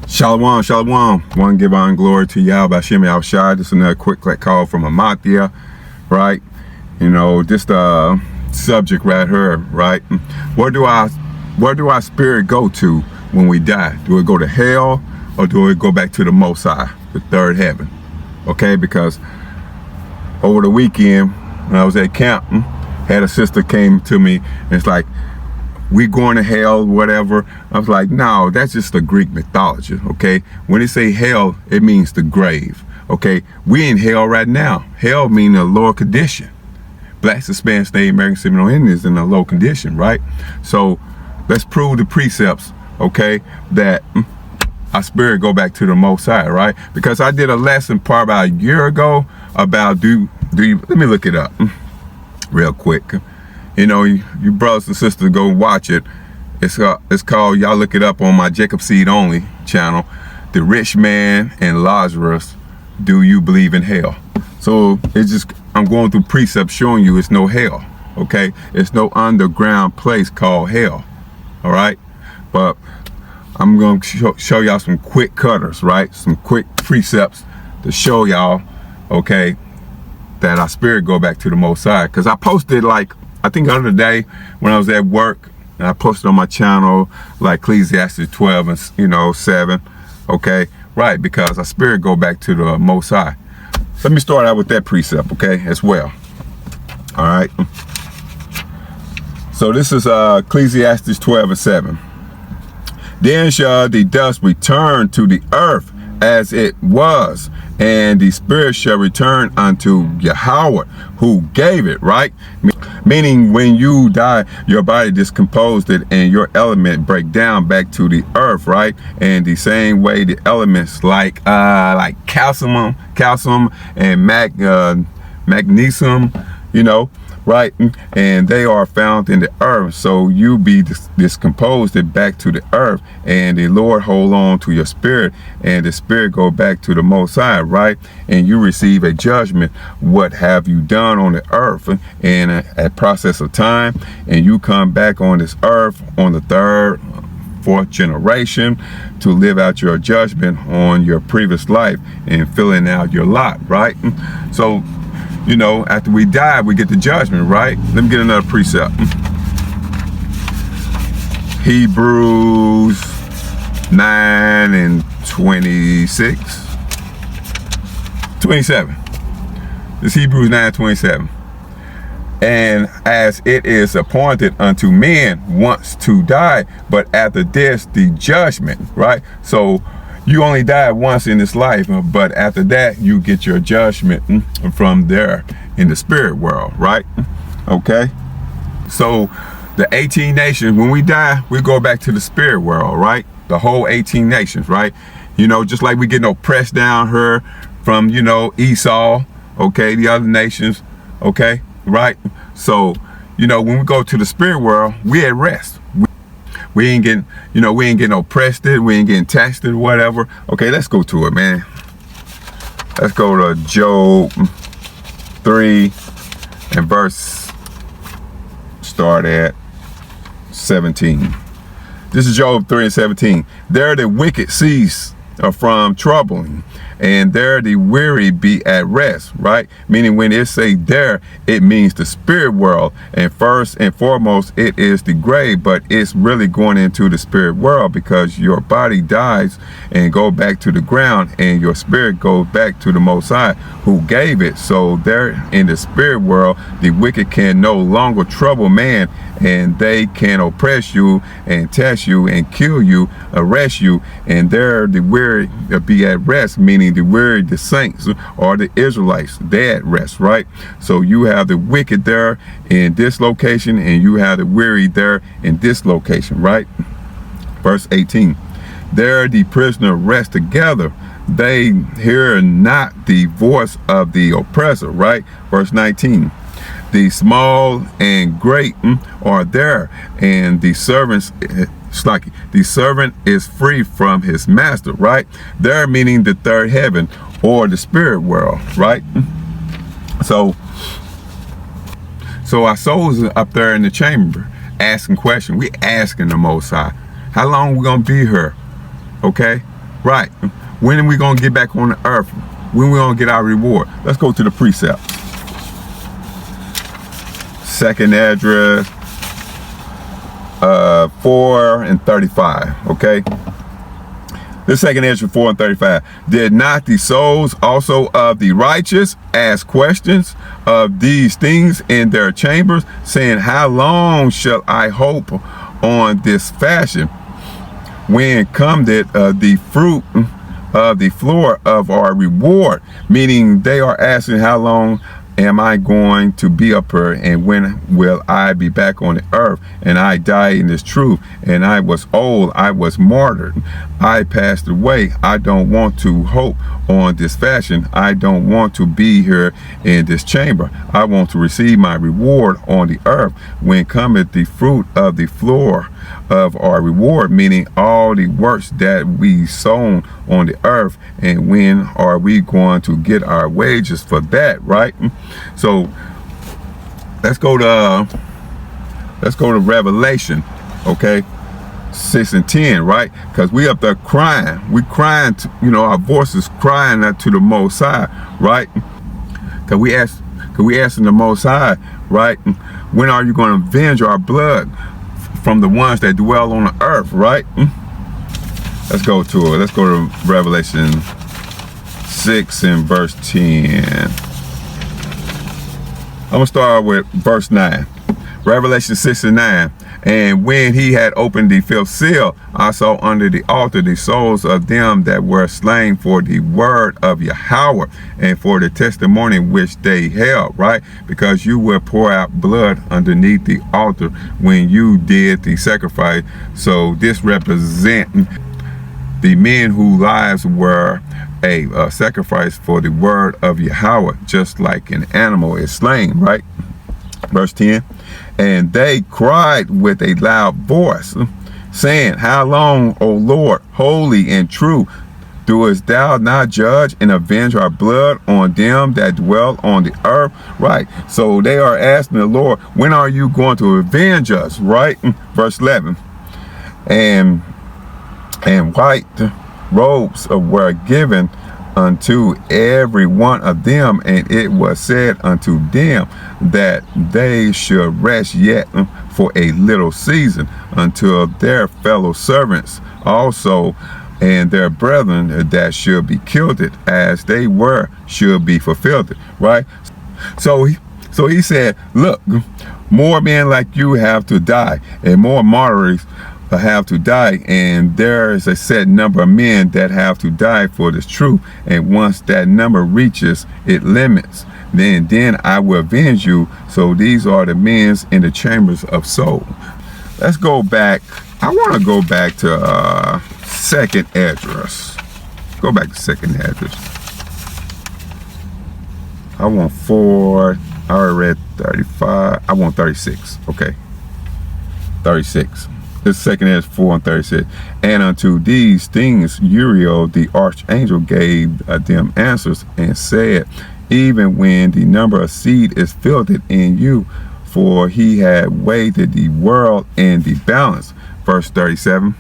Shalom, shalom. One give honor and glory to Yahweh Hashem Yahushua. This is another quick call from Ahmathya, right? You know, this subject right here, right? Where do our spirit go to when we die? Do it go to hell or do it go back to the Most High, the third heaven? Okay, because over the weekend when I was at camp, had a sister came to me and it's like, we going to hell, whatever. I was like, no, that's just the Greek mythology, okay? When they say hell, it means the grave, okay? We in hell right now. Hell means a lower condition. Blacks, Hispanics, Native Americans, Seminole Indians in a low condition, right? So let's prove the precepts, okay, that our spirit go back to the Most High, right? Because I did a lesson probably about a year ago about do you, let me look it up real quick. You know, you brothers and sisters go watch it. It's called, y'all look it up on my Jacob Seed Only channel, The Rich Man and Lazarus, Do You Believe in Hell? So it's just, I'm going through precepts showing you it's no hell, okay? It's no underground place called hell, all right? But I'm going to show y'all some quick cutters, right? Some quick precepts to show y'all, okay, that our spirit go back to the Most High. Because I posted like, I think the other day when I was at work, and I posted on my channel like Ecclesiastes 12 and 7, okay? Right, because our spirit go back to the Most High. Let me start out with that precept, okay, as well. All right. So this is Ecclesiastes 12 and 7. Then shall the dust return to the earth as it was, and the spirit shall return unto Yahweh who gave it, right? Meaning when you die, your body discomposed it and your element break down back to the earth, right? And the same way the elements like calcium and magnesium, right? And they are found in the earth. So you be discomposed it back to the earth, and the Lord hold on to your spirit, and the spirit go back to the Most High, right? And you receive a judgment. What have you done on the earth in a process of time? And you come back on this earth on the third, fourth generation to live out your judgment on your previous life and filling out your lot, right? So after we die, we get the judgment, right? Let me get another precept. Hebrews 9 and 27. This Hebrews 9:27. And as it is appointed unto men once to die, but after this the judgment, right? So you only die once in this life, but after that you get your judgment from there in the spirit world, right? Okay, so the 18 nations, when we die, we go back to the spirit world, right? The whole 18 nations, right? Just like we get oppressed down here from Esau, okay, the other nations, okay, right? So when we go to the spirit world, we at rest. We ain't getting, we ain't getting oppressed, we ain't getting taxed or whatever. Okay, let's go to it, man. Let's go to Job 3 and verse, start at 17. This is Job 3 and 17. There the wicked cease from troubling, and there the weary be at rest, right? Meaning when it say there, it means the spirit world, and first and foremost it is the grave, but it's really going into the spirit world because your body dies and go back to the ground, and your spirit goes back to the Most High who gave it. So there in the spirit world, the wicked can no longer trouble man, and they can oppress you and test you and kill you, arrest you, and there the weary be at rest, meaning the weary, the saints or the Israelites, they at rest, right? So you have the wicked there in this location, and you have the weary there in this location, right? Verse 18. There the prisoner rest together, they hear not the voice of the oppressor, right? Verse 19. The small and great are there, and the servants, it's like the servant is free from his master, right? There meaning the third heaven or the spirit world, right? So our souls are up there in the chamber asking questions. We asking the Most High, how long we gonna be here? Okay, Right. When are we going to get back on the earth? When we going to get our reward? Let's go to the precepts. Second address, 4 and 35. Okay. The second address, 4 and 35. Did not the souls also of the righteous ask questions of these things in their chambers, saying, how long shall I hope on this fashion? When cometh the fruit of the floor of our reward? Meaning they are asking, how long am I going to be up here, and when will I be back on the earth? And I died in this truth, and I was old, I was martyred, I passed away. I don't want to hope on this fashion. I don't want to be here in this chamber. I want to receive my reward on the earth. When cometh the fruit of the floor of our reward, meaning all the works that we sown on the earth, and when are we going to get our wages for that, right? So let's go to Revelation, okay, 6 and 10, right? Because we up there crying, our voices crying out to the Most High, right? Because we asking the Most High, right? When are you going to avenge our blood from the ones that dwell on the earth, right? Let's go to it. Let's go to Revelation 6 and verse 10. I'm going to start with verse 9. Revelation 6 and 9. And when he had opened the fifth seal, I saw under the altar the souls of them that were slain for the word of Yahweh and for the testimony which they held, right? Because you will pour out blood underneath the altar when you did the sacrifice. So this represents the men whose lives were a sacrifice for the word of Yahweh, just like an animal is slain, right? Verse 10. And they cried with a loud voice, saying, how long, O Lord, holy and true, doest thou not judge and avenge our blood on them that dwell on the earth? Right. So they are asking the Lord, when are you going to avenge us? Right. Verse 11. And white robes were given unto every one of them, and it was said unto them that they should rest yet for a little season, until their fellow servants also and their brethren that should be killed as they were should be fulfilled, right? So he said, look, more men like you have to die, and more martyrs have to die, and there is a set number of men that have to die for this truth, and once that number reaches its limits, then I will avenge you. So these are the men in the chambers of soul. Let's go back. I want to go back to second address. Go back to second address. I want 4. I already read 35. I want 36. Okay, 36. The second is 4 and 36. And unto these things Uriel the archangel gave them answers, and said, even when the number of seed is filled in you, for he had weighed the world in the balance. Verse 37.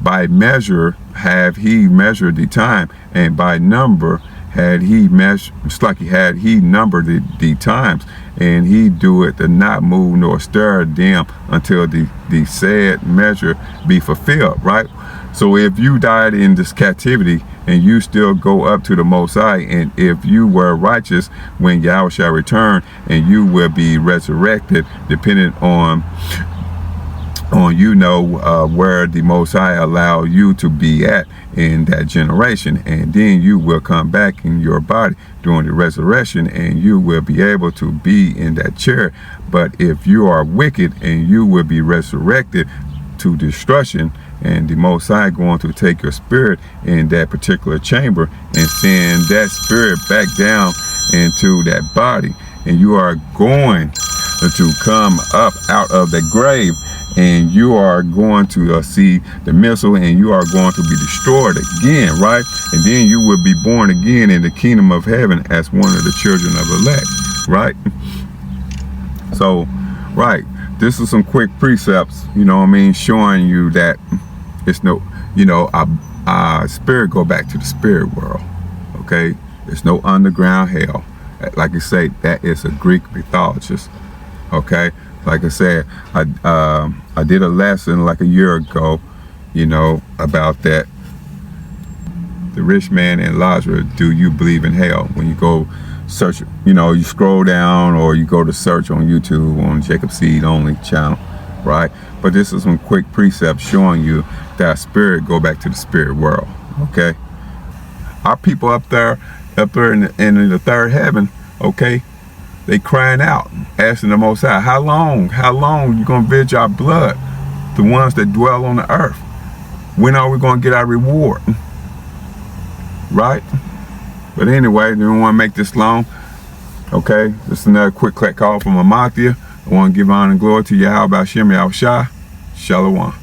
By measure have he measured the time, and by number had he measured, had he numbered the times, and he doeth not move nor stir them until the said measure be fulfilled, right? So if you died in this captivity and you still go up to the Most High, and if you were righteous when Yahweh shall return, and you will be resurrected, depending on where the Most High allow you to be at in that generation, and then you will come back in your body during the resurrection, and you will be able to be in that chair. But if you are wicked, and you will be resurrected to destruction, and the Most High going to take your spirit in that particular chamber and send that spirit back down into that body, and you are going to come up out of the grave, and you are going to see the missile, and you are going to be destroyed again, right? And then you will be born again in the kingdom of heaven as one of the children of elect, right? So, right, this is some quick precepts, showing you that it's no, spirit go back to the spirit world. Okay, there's no underground hell. Like I say, that is a Greek mythologist. Okay, like I said, I did a lesson like a year ago, you know, about that. The rich man and Lazarus, do you believe in hell? When you go search, you know, you scroll down or you go to search on YouTube on Jacob Seed Only channel, right? But this is some quick precepts showing you that spirit go back to the spirit world. Okay, our people up there in the third heaven, okay, they crying out, asking the Most High, how long you gonna venge our blood, the ones that dwell on the earth? When are we gonna get our reward? Right? But anyway, we don't want to make this long. Okay, this is another quick call from Ahmathya. I want to give honor and glory to Yahweh Hashem Yahushua. Shalom.